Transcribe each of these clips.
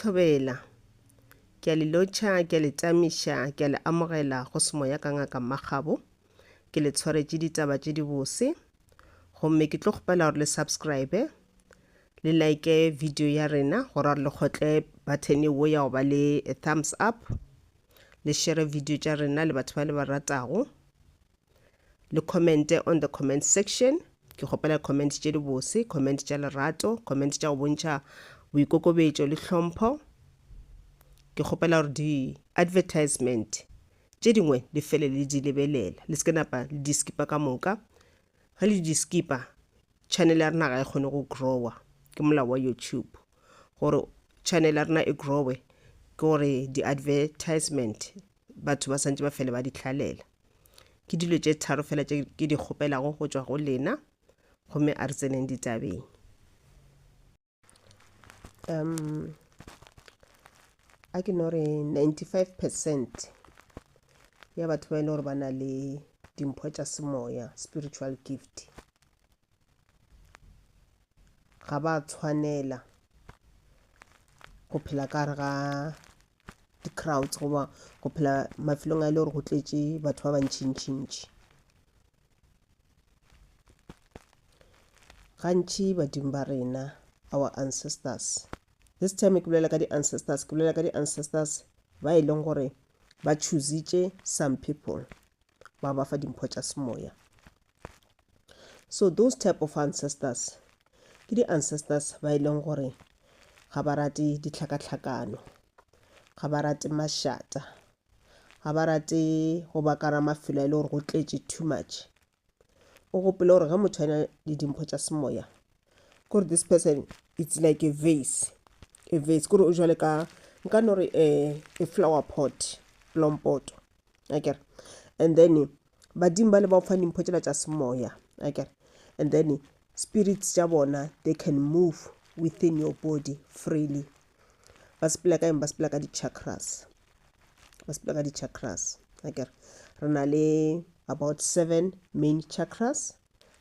thobela ke a le lotšha ke a le tsamiša ke a le amogela go semoya ka ngaka Magabo ke le tshwaretše ditaba tše di bose gomme ke tlo kgopela gore le subscribe le like video ya rena gore le kgotle button wo ya go ba le a thumbs up le share video tša rena le batho ba le ba ratago le comment on the comment section ke kgopela comment tše di bose comment tša lerato comment tša go bontšha boikokobetšo le hlompho ke kgopela gore di advertisement tše dingwe le fele le di lebelela le se ke napa le di skipa ka moka ga le di skipa channel ya rena ga e kgone go growa ke molao wa YouTube gore channel ya rena e growe ke gore di advertisement batho ba santse ba fele ba di hlalela ke dilo tše tharo fela tše ke di kgopelago go tšwa go lena gomme a re tseneng ditabeng a ke no re 95% ya batho ba e le gore ba na le dimpho tša semoya spiritual gift ga ba tshwanela go phela ka re ga di-crowds goba go phela mafelong a ile gore go tletše batho ba bantšintšintši gantši badimo ba rena our ancestors this time ke bolela ka di-ancestors ke bolela ka di-ancestors ba e leng gore ba choositše some people ba ba fa dimpho tša semoya so those type of ancestors ke di-ancestors ba e leng gore ga ba rate ditlhakatlhakano ga ba rate mašata ga ba rate go ba kara mafelo a ile gore go tletše too much o gopele gore ga motho a na le dimpho tša semoya kore this person it's like a vase kore o jwale ka nka no re a flower pot plompoto akere and then badimo ba le ba o fa dimpho tšela tša semoya akere and then spirits tša bona they can move within your body freely ba sepela ka eng ba sepela ka di-chakras akere re na le about 7 main chakras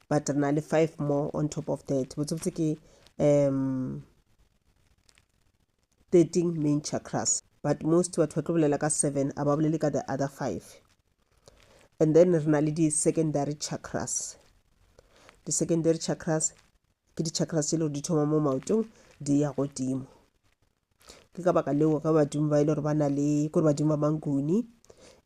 but re na le 5 more on top of that botsebotse ke 13 main chakras but most batho ba tlo bolela ka 7 a ba bolele ka the other 5 and then re na le di-secondary chakras di-secondary chakras ke di-chakras tše le gore di thoma mo maotong di ya godimo ke ka baka leo ga badimo ba ile gore ba na le kore badimo ba manguni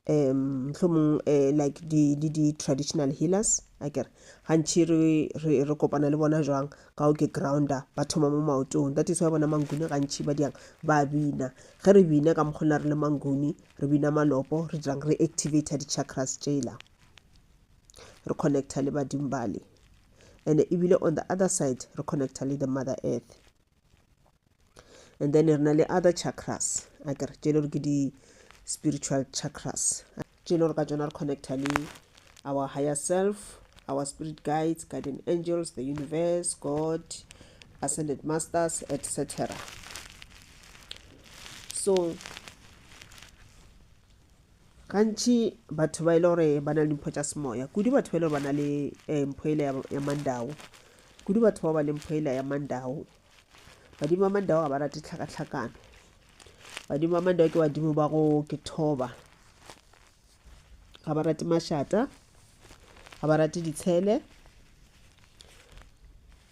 mohlomong like di-traditional healers akere gantši re kopana le bona jwang ka o ke grounder ba thoma mo maotong that is why bona manguni gantši ba diang ba bina ge re bina ka mokgona re le manguni re bina malopo re dirang re activate di-chakras tšela re connecta le badimo bale and ebile on the other side re connecta le the mother earth and then re na le other chakras akere tše le gore ke di-spiritual chakras tše le gore ka tšona re connecta le our higher self, our spirit guides, guardian angels, the universe, God, ascended masters, etc. So gantši batho ba ile gore ba na le mpho tša semoya kudu batho ba ile gore ba na le mpho ile ya mandao kudu batho ba ba le mpho ile ya mandao badimo ba mandao ga ba rate tlhakatlhakano badimo ba mandao ke badimo ba go ke thoba ga ba rate mašata ga ba rate ditshele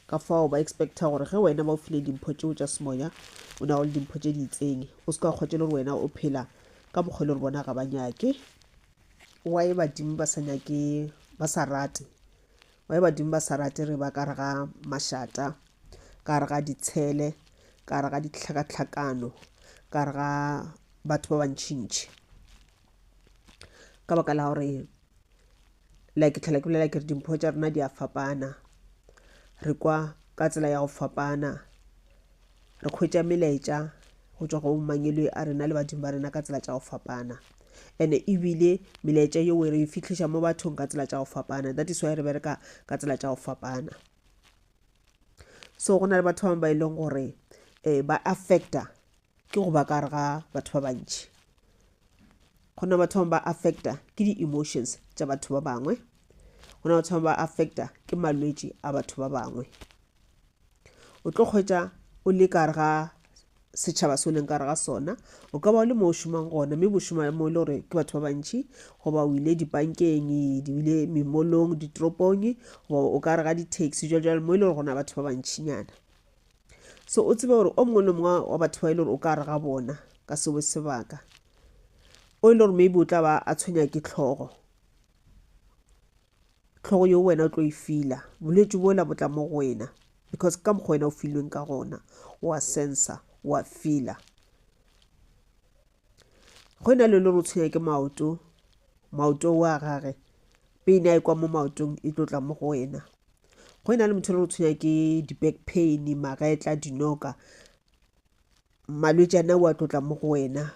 ka fao ba expecta gore ge wena ba o file dimpho tšeo tša semoya o na go le dimpho tše di itseng o se ka kgwetše le gore wena o phela ka mokgwa le gore bona ga ba nyake wae badimo ba sa nyake ba sa rate wae badimo ba sa rate re ba ka re ga mašata ka re ga ditshele ka re ga ditlhakatlhakano ka re ga batho ba bantšintši ka baka la gore like tlhala ke bolela ke re dimpho tša rena di a fapana re kwa ka tsela ya go fapana re khwetša melaetša go tšwa go mangelo a rena le badimo ba rena ka tsela tša go fapana and ebile melaetša yeo re e fitlhiša mo bathong ka tsela tša go fapana that is why re bereka ka tsela tša go fapana so go na le batho bangwe ba e leng gore ba affecta ke go ba ka re ga batho ba bantši go na batho ba affecta ke di-emotions tša batho ba bangwe go na batho ba affecta ke malwetši a batho ba bangwe o tlo kgwetša o le ka re ga setšhaba se o leng ka re ga sona o ka ba o le mo o šomang gona mme bo šoma mo e le gore ke batho ba bantšhi goba o ile dibankeng di ile memolong ditoropong goba o ka re ga di-taxi jalo mo e le gore gona batho ba bantšhinyana so o tsebe gore o mongwe le mongwe wa batho ba e le gore o ka re ga bona ka seo sebaka o e le gore maybe o tla ba a tshwenya ke tlhogo yo wena o tlo e fila bolwetse bo la botla mo go wena because ka mokgwa wena o filweng ka gona wa sensa wa fila go na le lore o tshwenya ke maoto wa gage pain a kwa mo maotong e tlotla mo go wena go na le motho o tshwenya ke di-back pain magetla dinoka malwetse ana wa tlotla mo go wena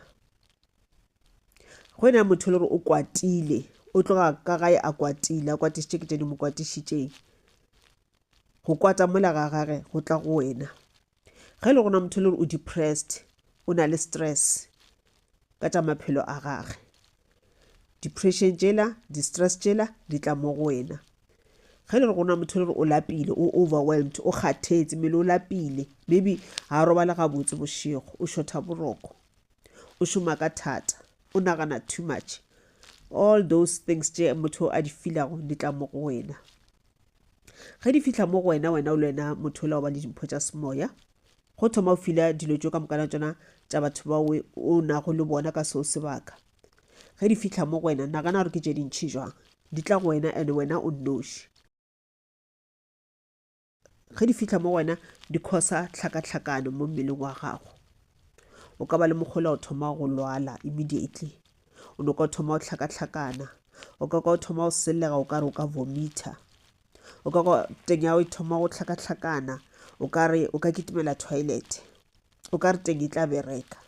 go na motho le gore o kwatile o tloga ka gae a kwatile a kwatišitše ke tše di mo kwatišitšeng go kwata mola ga gage go tla go wena ge le gona motho le gore o depressed o na le stress ka tša maphelo a gage depression tšela di-stress tšela di tla mo go wena ge le re gona motho le gore o lapile o overwhelmed o kgathetse mmele o lapile maybe ga a robala gabotse bošego o shotha boroko o šoma ka thata o nagana too much all those things tše motho a di filago di tla mo go wena ge di fitlha mo go wena o le wena motho o la o ba le dimpho tša semoya go thoma o fila dilo tšo ka mokana tšona tša batho bawe o nago le bona ka seo sebaka ge di fitlha mo go wena nagana gore ke tše dintšhi jwang di tla go wena and wena o nnoši ge di fitlha mo wena di khosa tlhakatlhakano mo mmeleng wa gago o ka ba le mogola o thoma go lwala immediately o no ka thoma o tlhakatlhakana o ka o thoma o sellega o ka re o ka vomita o ka teng ya o thoma go tlhakatlhakana o ka re o ka kitimela toilet o ka re teng e tla bereka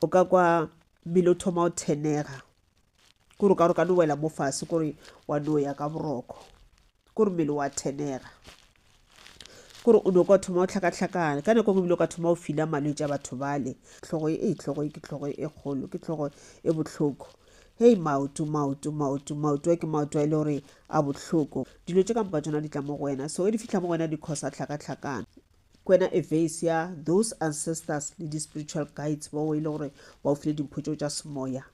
o ka kwa mmele o thoma o thenega kore o ka re ka no wela mo fase kore wa no ya ka boroko kore mmele wa thenega kore o no ka thoma o tlhakatlhakana ka nako ngwe o ka thoma o fila malwetse a batho bale tlhogo ke tlhogo e kgolo ke tlhogo e botlhoko hey maoto ke maoto a ile gore a botlhoko dilo tše ka mpa tsona di tla mo go wena so e di fitlha mo go wena di khosa tlhakatlhakana kwena advice ya those ancestors le di-spiritual guides ba o ile gore ba o file dimpho tšeo tša semoya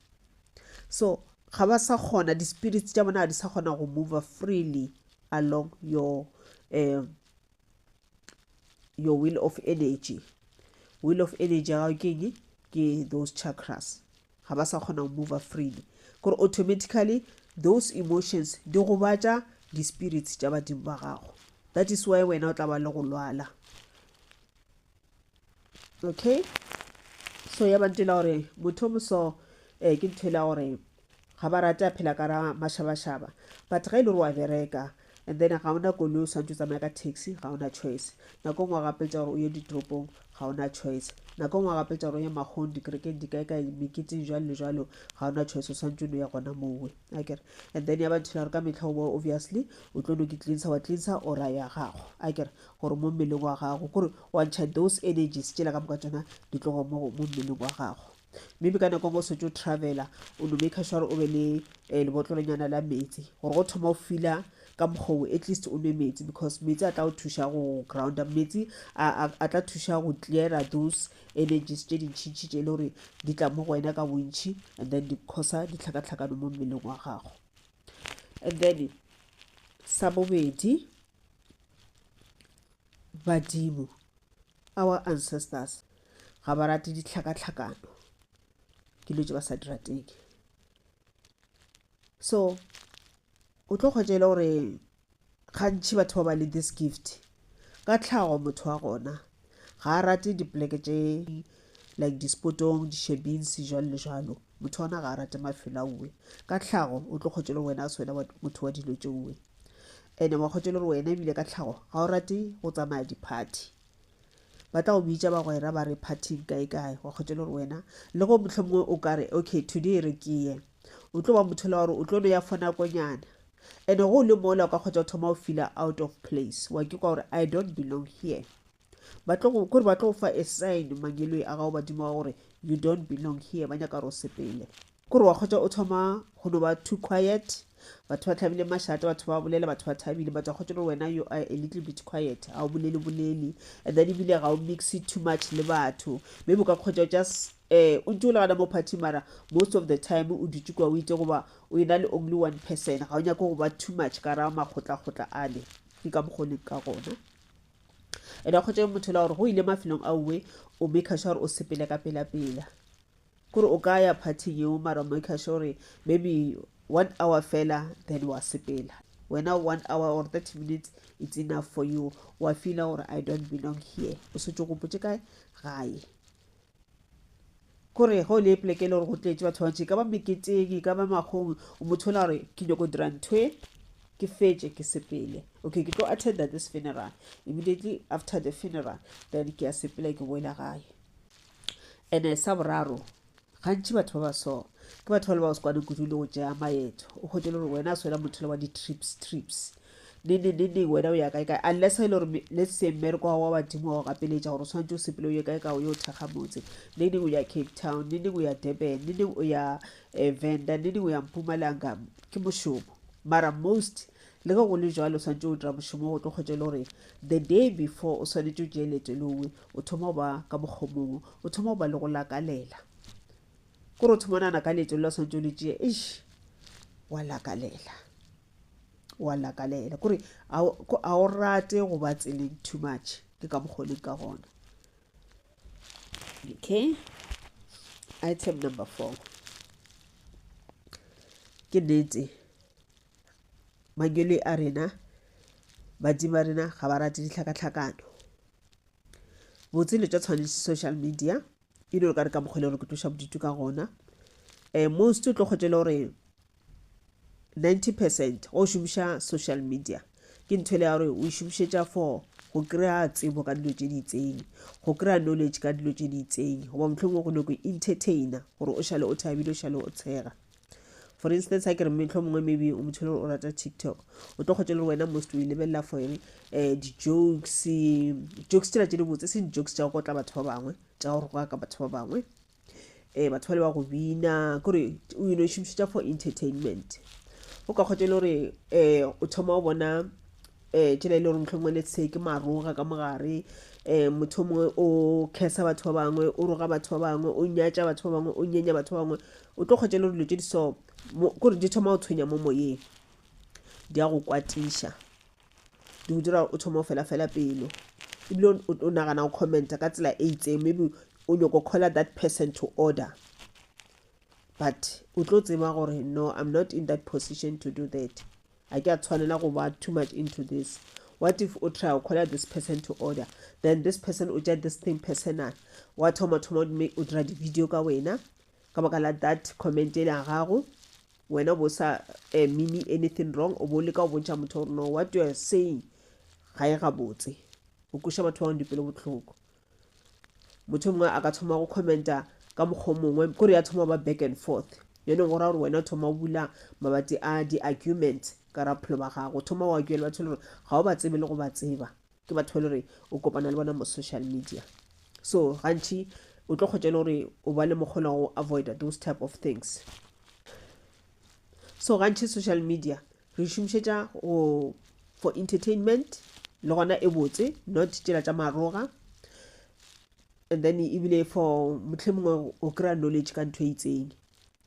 so ga ba sa kgona di-spirits tša bona ga di sa kgona go move freely along your wheel of energy ya gago ke eng ke those chakras ga ba sa kgona go move freely kore automatically those emotions di gobatša di-spirits tša badimo ba gago that is why wena o tla ba le go lwala okay so ya bantela gore motho moso ke nthela gore ga ba rata a phela ka ra mašabašaba but ga e le gore wa bereka and then ga ona koloi o swantse o tsamaya ka taxi ga ona choice nako ngwe gape tša gore o ye ditoropong ga ona choice nako ngwe gape tša gore o ye magong dikerekeng di kae meketeng jalo le jalo ga ona choice o swantse o no ya gona mowe akere and then ya ba nthela gore ka metlha o bo obviously o tlo no ke wa tlinsa ora ya gago akere gore mo mmeleng wa gago kore wa ntšha those energies tšela ka moka tsona di tlogo mo mmeleng wa gago maybe ka nako ngwe o setse o travela o no make sure o be le lebotlolenyana la metsi gore go thoma o fila ka mokgowe at least o nwe metsi because metsi a tla o thuša go grounda metsi a tla thuša go cleara those energies tše dintšhintši tše le gore di tla mo go wena ka bontšhi and then di khosa ditlhakatlhakano mo mmeleng wa gago and then sa bobedi badimo our ancestors ga ba rate ditlhakatlhakano ke lo tše ba sa di rateng so o tlo kgwetšela gore gantši batho ba ba le this gift ka tlhago motho wa gona ga a rate dipoleke tše like dispotong di-shebins jalo le jalo motho wana ga a rate mafelo a uwe ka tlhago o tlo kgwetšela wena a se wena motho wa dilo tše uwe ene wa kgwetšela gore wena ebile ka tlhago ga o rate go tsamaya di-party ba tla go bitša ba gwera ba re partyng kae wa kgwetšela gore wena le go motlho mongwe o ka re okay today re ke ye o tlo ba motho la gore o tlo no ya fona konyana and go le mola o ka kgwetša o thoma o feel out of place wa ke kwa gore I don't belong here kore ba tlo go fa a sign manyelong a gago badimo wa gore you don't belong here ba nyaka gore o sepele kore wa kgotsa o thoma go no ba too quiet batho ba tlhabile mashata batho ba bolela batho ba thabile batho kgotsa le wena you are a little bit quiet ha o bolele and then ebile ga o mix too much le batho maybe ka kgotsa just o ntse o le gana mo party mara most of the time o dutse kwa o itse goba o ena le only one person ga o nyaka go ba too much ka ra makgotla ale ke ka mogoleng ka gona and a kgotsa motho la gore go ile mafelong a uwe o make sure o sepele ka pela kore o ka ya party yeo mara make sure maybe 1 hour fela then wa sepela wena 1 hour or 30 minutes it's enough for you wa feel or I don't belong here o se go potse kae gae kore go le pleke le gore go tletse batho ba ka ba meketeng ka ba magong o motho la gore ke nyoko dira ntwe ke fetse ke sepele okay ke go attend this funeral immediately after the funeral then ke a sepela ke boela gae and sa boraro gantši batho ba so ke batho ba le ba se kwane kudu le go tšea maeto o kgotse le gore wena a swela motho le wa di-trips nene wena o ya kae kae unless e le gore let's say mmereko wa badimo wa gapeletša gore o tshwanetse o sepele o ye kae kae o yo thakga motse nene o ya Cape Town nene o ya Durban nene o ya Venda nene o ya Mpumalanga ke mošomo mara most le go le jalo tshwanetse o dira mošomo o tlo kgotse le gore the day before o tshwanetse o tšeeletse leowe o thoma o ba ka mokgomong o thoma o ba le go lakalela kore o thomanana ka letso la tshwanetse o le tšee wa lakalela kore a o rate go ba tseleng too much ke ka mogoleng ka gona okay item number 4 ke nnete mangwele a rena badimo ba rena ga ba rate ditlhakatlhakano botse le tša tshwanetse social media e le ka re ka mogole gore ke tloša bodutu ka gona most o tlo kgotela gore 90% go šomiša social media ke nthwele ya gore o šomišetša for go kry-a tsebo ka dilo tše di itseng go kry-a knowledge ka dilo tše di itseng goba mohlomong go nyako entertainer gore o šale o thabile o šale o tshega for instance ha ke re metlho mongwe maybe o motho le o rata TikTok o tlo kgotse le wena most o lebelela for di-jokes tšela tše di botse se di-jokes tša go kotla batho ba bangwe tša go roga ka batho ba bangwe batho ba le ba go bina kore o šomišetša for entertainment o ka kgotse le gore o thoma o bona tšela e le gore mohlomongwe let's say ke maroga ka mogare motho mongwe o kesa batho ba bangwe o roga batho ba bangwe o nyatša batho ba bangwe o nyenya batho ba bangwe o tlo kgotse le gore dilo tše di so kore di thoma o tshwenya mo moyeng di a go kwatiša di go dira o thoma o fela pelo ebile o nagana go commenta ka tsela e itseng maybe o nyako call that person to order but o tlo tseba gore no I'm not in that position to do that a ke a tshwanela go ba too much into this what if o try to call this person to order then this person o ja this thing personal wa thoma o dira di-video ka wena ka baka la that comment e le ya gago wena bo sa mean anything wrong o bo le ka o bontšha motho gore no what you are saying ga e gabotse o kuša batho ba dipelo botlhoko motho mongwe a ka thoma go commenta ka mokgwa mongwe kore ya thoma ba back and forth yone go ra gore wena thoma o bula mabati a di-argument ka raphelo ba gago thoma o arguela batho le gore ga o ba tsebe le go ba tseba ke batho ba le gore o kopana le bona mo social media so gantši o tlo kgotse le gore o ba le mokgona go avoid those type of things so gantši social media re šomišetša for entertainment le gona e botse not tšela tša maroga and then ebile for motlhe mongwe o kry-a knowledge ka ntho e itseng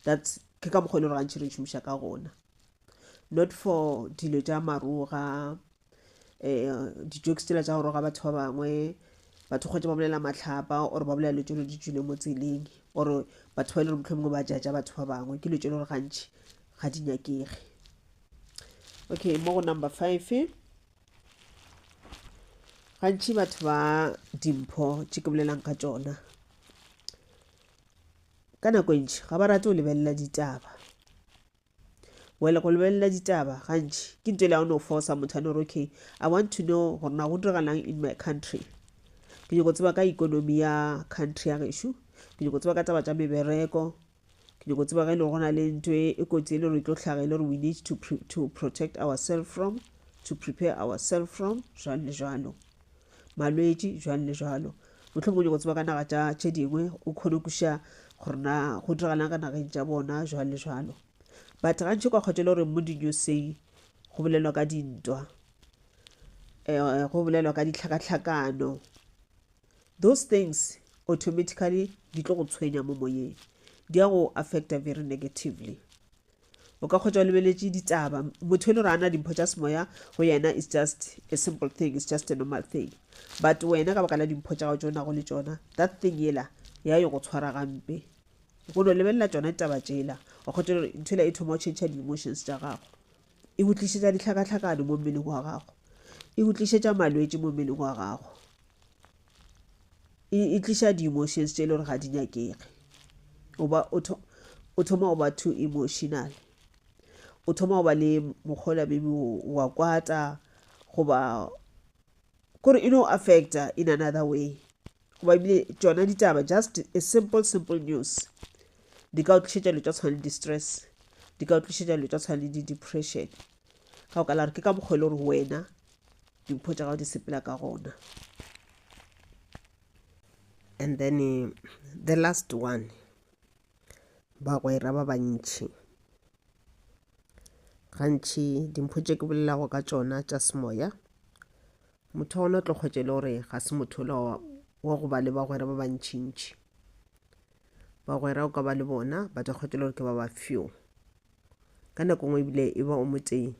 that's ke ka mokgwa le gore gantši re šomiša ka gona not for dilo tša maroga di-jokes tšela tša go roga batho ba bangwe batho kgotse ba bolela mahlapa or ba bolela letšolo di tšwile mo tseleng or batho ba e le gore motlho mongwe ba jaja batho ba bangwe ke letšolo gore gantši ga di nyakege okay mo go number 5 gantši batho ba dimpho tše ke bolelang ka tšona ka nako ntši ga ba rate go lebelela ditaba wele go lebelela ditaba gantši ke ntho le ya no force motho ane gore okay I want to know gore na go diragalang in my country ke nyako tseba ka economy ya country ya gešo ke nyako tseba ka taba tša mebereko ke nyako tseba ga e le gona le ntwe e kotsi e le gore e tlo hlaga e le gore we need to protect ourselves from to prepare ourselves from jwalo le jwalo malwetši jwalo le jwalo mohlomong o nyako tseba ka naga tše dingwe o kgone kuša gore na go diragalang ka nageng tša bona jwalo le jwalo. But gantši kwa kgotse le gore mo di-newseng go bolelwa ka dintwa, go bolelwa ka ditlhakatlhakano. Those things automatically di tlo go tshwenya mo moyeng, di a go affecta very negatively. O ka kgotsa o lebeletše ditaba, motho e le gore a na dimpho tša semoya go yena is just a simple thing, it's just a normal thing. But wena ka baka la dimpho tša gago tšo nago le tšona, that thing yela ya yo go tshwara gampe. Go no lebelela tšona ditaba tšela wa kgotsa gore ntho ela e thoma go change di-emotions tša gago, e go tlišetša ditlhakatlhakano mo mmeleng wa gago, e go tlišetša malwetse mo mmeleng wa gago, e tliša di-emotions tše e le gore ga di nyakege. O thoma go ba too emotional, o thoma go ba le mokgola maybe wa kwata goba kore e no affecta in another way. Goba ebile tšona ditaba just a simple news di ka o tlišetša dilo tša tshwana le di-stress, di ka o tlišetša dilo tša tshwana le di-depression, ka go ka la gore ke ka mokgwa le gore wena dimpho tša gago di sepela ka gona. And then the last one, bagwera ba bantši. Gantši dimpho tše ke bolelago ka tšona tša semoya, motho wa gona o tlo kgwetše le gore ga se motho wa go ba le bagwera ba bantšintši. Bagwera o ka ba le bona ba tla kgwetše le gore ke ba ba few, ka nako ngwe ebile e ba o mo teng.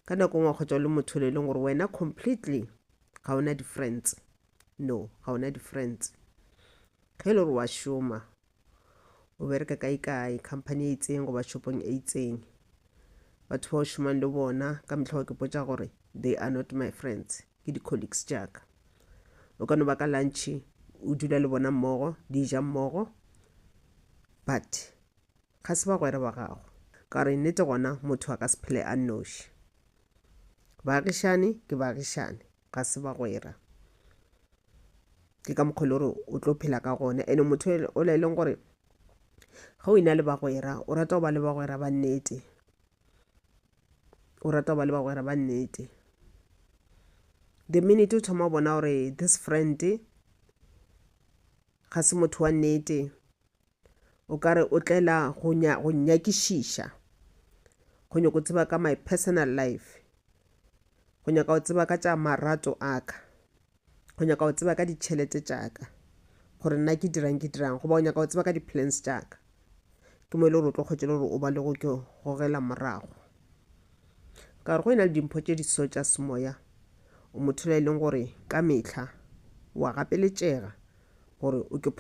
Ka nako ngwe kgwetša le motho le leng gore wena completely ga ona di-friends, no ga ona di-friends. Ge e le gore wa šoma o bereka kae company e itseng goba shopong e itseng, batho ba o šomang le bona ka mehla wa ke potša gore they are not my friends, ke di-colleagues tšaka. O ka no ba ka lunch o dula le bona mmogo, di ja mmogo, but ga se bagwera ba gago. Ka re nnete gona motho a ka se phele a nnoši. Baagišane ke baagišane, ga se bagwera. Ke ka mokgwa le gore o tlo phela ka gona. Ene motho o le leng gore ga o ina le bagwera o rata go ba le bagwera ba nnete, o rata go ba le bagwera ba nnete. The minute o thoma o bona gore this friend ga se motho wa nnete, o ka re o tlela go nyakišiša, go nyaka go tseba ka my personal life, go nyaka go tseba ka tša marato aka, go nyaka go tseba ka ditšhelete tšaka, gore nna ke dirang goba go nyaka go tseba ka di-plans tšaka, ke mo e le gore o tlo kgwetše le gore o ba le go ke gogela morago. Ka re go ena le dimpho tše diso tša semoya, o motho le leng gore ka mehla wa gapeletšega gore o ke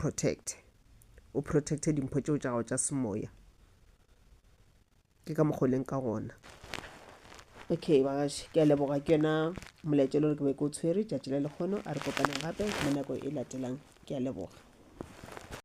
o protecte dimpho tšeo tša gago tša semoya. Ke ka mokgwa leng ka gona. Okay bagaši, ke a leboga ke yona molaetša le gore ke be ke o tshwere tšatši la lekgono. A re kopaneng gape mo nako e latelang. Ke a leboga.